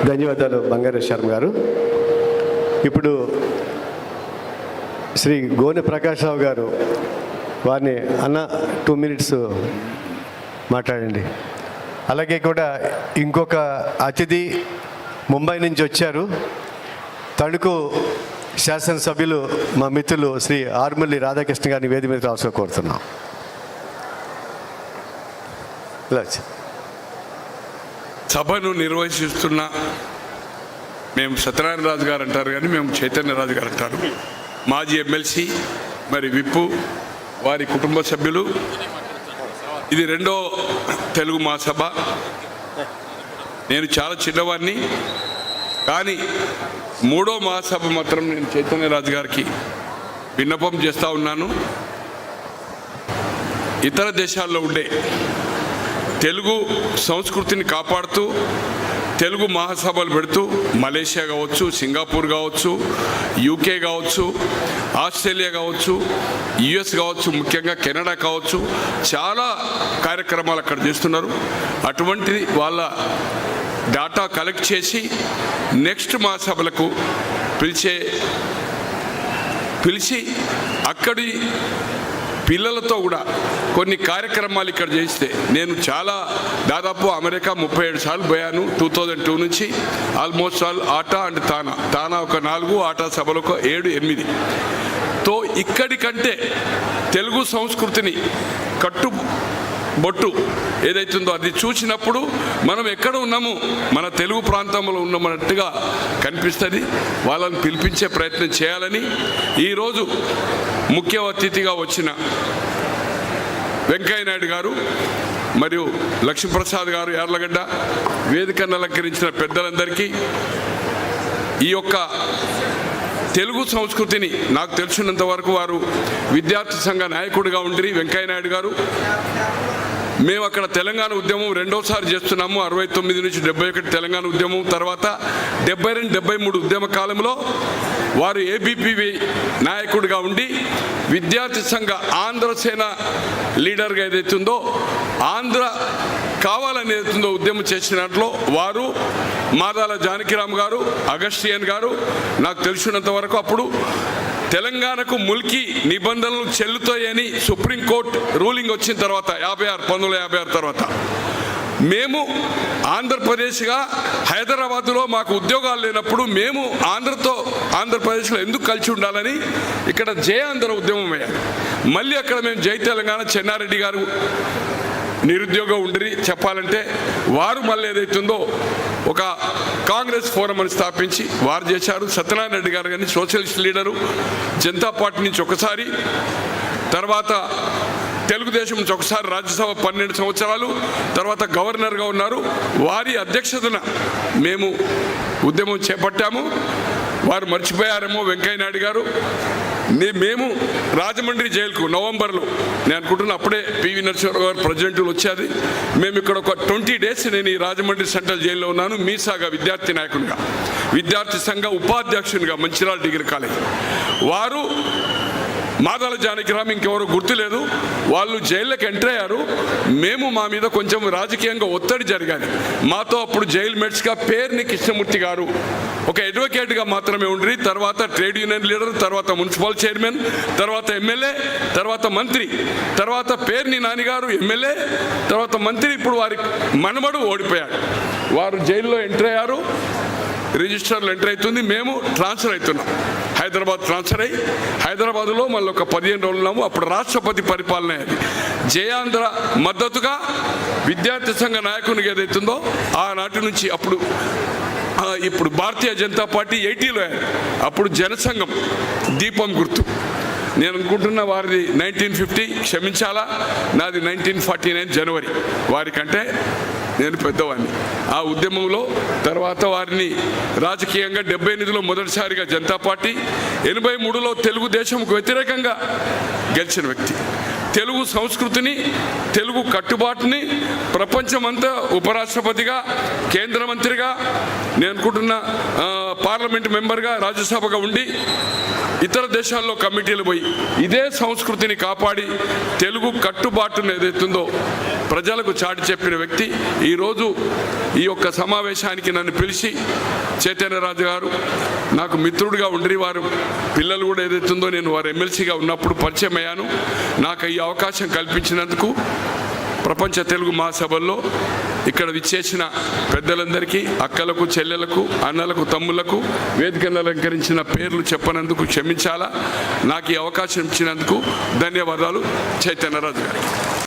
ధన్యవాదాలు బంగారు శర్మ గారు. ఇప్పుడు శ్రీ గోనె ప్రకాశ్రావు గారు, వారిని అన్న 2 minutes మాట్లాడండి. అలాగే కూడా ఇంకొక అతిథి ముంబై నుంచి వచ్చారు, తణుకు శాసనసభ్యులు మా మిత్రులు శ్రీ ఆర్మల్లి రాధాకృష్ణ గారిని వేదిక మీద రాసుగా కోరుతున్నాం. సభను నిర్వహిస్తున్న మేము సత్యనారాయణ రాజు గారు అంటారు, కానీ మేము చైతన్యరాజు గారు అంటారు. మాజీ ఎమ్మెల్సీ, మరి విప్పు, వారి కుటుంబ సభ్యులు. ఇది 2వ తెలుగు మహాసభ. నేను చాలా చిన్నవాడిని, కానీ 3వ మహాసభ మాత్రం నేను చైతన్యరాజు గారికి విన్నపం చేస్తూ ఉన్నాను. ఇతర దేశాల్లో ఉండే తెలుగు సంస్కృతిని కాపాడుతూ తెలుగు మహాసభలు పెడుతూ మలేషియా కావచ్చు, సింగపూర్ కావచ్చు, యూకే కావచ్చు, ఆస్ట్రేలియా కావచ్చు, యుఎస్ కావచ్చు, ముఖ్యంగా కెనడా కావచ్చు, చాలా కార్యక్రమాలు అక్కడ చేస్తున్నారు. అటువంటి వాళ్ళ డాటా కలెక్ట్ చేసి నెక్స్ట్ మహాసభలకు పిలిచి అక్కడి పిల్లలతో కూడా కొన్ని కార్యక్రమాలు ఇక్కడ చేస్తే, నేను దాదాపు అమెరికా 37 సార్లు పోయాను 2002 నుంచి. ఆల్మోస్ట్ ఆల్ ఆటా అండ్ తానా ఒక 4, ఆటా సభలు ఒక 7, 8. తో ఇక్కడికంటే తెలుగు సంస్కృతిని కట్టుబొట్టు ఏదైతుందో అది చూసినప్పుడు మనం ఎక్కడ ఉన్నాము, మన తెలుగు ప్రాంతంలో ఉన్నామన్నట్టుగా కనిపిస్తుంది. వాళ్ళని పిలిపించే ప్రయత్నం చేయాలని ఈరోజు ముఖ్య అతిథిగా వచ్చిన వెంకయ్య నాయుడు గారు మరియు లక్ష్మీప్రసాద్ గారు, యార్లగడ్డ, వేదికను అలంకరించిన పెద్దలందరికీ, ఈ యొక్క తెలుగు సంస్కృతిని నాకు తెలిసినంత వరకు వారు విద్యార్థి సంఘ నాయకుడిగా ఉండి వెంకయ్య నాయుడు గారు, మేము అక్కడ తెలంగాణ ఉద్యమం 2వసారి చేస్తున్నాము. 69 నుంచి 71 తెలంగాణ ఉద్యమం, తర్వాత 72, 73 ఉద్యమ కాలంలో వారు ఏబీపీవి నాయకుడిగా ఉండి విద్యార్థి సంఘ ఆంధ్రసేన లీడర్గా ఏదైతుందో, ఆంధ్ర కావాలని ఏదైతుందో ఉద్యమం చేసినట్లో వారు, మాదాల జానకిరామ్ గారు, అగస్టియన్ గారు, నాకు తెలిసినంత వరకు అప్పుడు తెలంగాణకు ముల్కీ నిబంధనలు చెల్లుతాయని సుప్రీంకోర్టు రూలింగ్ వచ్చిన తర్వాత 1956 తర్వాత మేము ఆంధ్రప్రదేశ్గా హైదరాబాదులో మాకు ఉద్యోగాలు లేనప్పుడు మేము ఆంధ్రప్రదేశ్లో ఎందుకు కలిసి ఉండాలని ఇక్కడ జై ఆంధ్ర ఉద్యమం అయ్యారు. మళ్ళీ అక్కడ మేము జై తెలంగాణ, చెన్నారెడ్డి గారు నిరుద్యోగం ఉండి చెప్పాలంటే వారు మళ్ళీ ఏదైతుందో ఒక కాంగ్రెస్ ఫోరం అని స్థాపించి వారు చేశారు. సత్యనారాయణ రెడ్డి గారు కానీ సోషలిస్ట్ లీడరు, జనతా పార్టీ నుంచి ఒకసారి, తర్వాత తెలుగుదేశం నుంచి ఒకసారి రాజ్యసభ 12 సంవత్సరాలు, తర్వాత గవర్నర్గా ఉన్నారు. వారి అధ్యక్షతన మేము ఉద్యమం చేపట్టాము. వారు మర్చిపోయారేమో వెంకయ్య నాయుడు గారు. మేము రాజమండ్రి జైలుకు నవంబర్లో, నేను అనుకుంటున్నా అప్పుడే పివి నరసింహారావు గారు ప్రెసిడెంట్లు వచ్చేది. మేము ఇక్కడ ఒక 20 days నేను ఈ రాజమండ్రి సెంట్రల్ జైల్లో ఉన్నాను. మీసాగా విద్యార్థి నాయకునిగా, విద్యార్థి సంఘ ఉపాధ్యక్షునిగా మంచిర్యాల డిగ్రీ కాలేజ్. వారు మాదాల జానకిరామ్, ఇంకెవరో గుర్తులేదు, వాళ్ళు జైల్లోకి ఎంటర్ అయ్యారు. మేము మా మీద కొంచెం రాజకీయంగా ఒత్తిడి జరిగాలి. మాతో అప్పుడు జైలు మేట్స్గా పేర్ని కృష్ణమూర్తి గారు ఒక అడ్వకేట్గా మాత్రమే ఉండి, తర్వాత ట్రేడ్ యూనియన్ లీడర్, తర్వాత మున్సిపల్ చైర్మన్, తర్వాత ఎమ్మెల్యే, తర్వాత మంత్రి, తర్వాత పేర్ని నానిగారు ఎమ్మెల్యే, తర్వాత మంత్రి. ఇప్పుడు వారి మనమడు ఓడిపోయాడు. వారు జైల్లో ఎంటర్ అయ్యారు, రిజిస్టర్లు ఎంటర్ అవుతుంది. మేము ట్రాన్స్ఫర్ అవుతున్నాం, హైదరాబాద్ ట్రాన్స్ఫర్ అయ్యి హైదరాబాద్లో మళ్ళీ ఒక 15 రోజులు ఉన్నాము. అప్పుడు రాష్ట్రపతి పరిపాలన అయ్యేది. జయాంధ్ర మద్దతుగా విద్యార్థి సంఘ నాయకునికి ఏదైతుందో ఆనాటి నుంచి ఇప్పుడు భారతీయ జనతా పార్టీ 80లో అప్పుడు జనసంఘం దీపం గుర్తు. నేను అనుకుంటున్న వారిది 1950, క్షమించాలా, నాది 1949 జనవరి. వారికంటే నేను పెద్దవాడిని. ఆ ఉద్యమంలో తర్వాత వారిని రాజకీయంగా 78లో మొదటిసారిగా జనతా పార్టీ, 83లో తెలుగుదేశంకు వ్యతిరేకంగా గెలిచిన వ్యక్తి. తెలుగు సంస్కృతిని, తెలుగు కట్టుబాటుని ప్రపంచమంతా ఉపరాష్ట్రపతిగా, కేంద్ర మంత్రిగా, నేను అనుకుంటున్న పార్లమెంట్ మెంబర్గా, రాజ్యసభగా ఉండి ఇతర దేశాల్లో కమిటీలు పోయి ఇదే సంస్కృతిని కాపాడి తెలుగు కట్టుబాటును ఏదైతుందో ప్రజలకు చాటి చెప్పిన వ్యక్తి. ఈరోజు ఈ యొక్క సమావేశానికి నన్ను పిలిచి చైతన్యరాజు గారు నాకు మిత్రుడిగా ఉండి వారు పిల్లలు కూడా ఏదైతుందో నేను వారు ఎమ్మెల్సీగా ఉన్నప్పుడు పరిచయం అయ్యాను. నాకు ఈ అవకాశం కల్పించినందుకు ప్రపంచ తెలుగు మహాసభల్లో ఇక్కడ విచ్చేసిన పెద్దలందరికీ, అక్కలకు, చెల్లెలకు, అన్నలకు, తమ్ముళ్లకు, వేదికను అలంకరించిన పేర్లు చెప్పనందుకు క్షమించాలా. నాకు ఈ అవకాశం ఇచ్చినందుకు ధన్యవాదాలు. చైతన్యరాజు గారికి.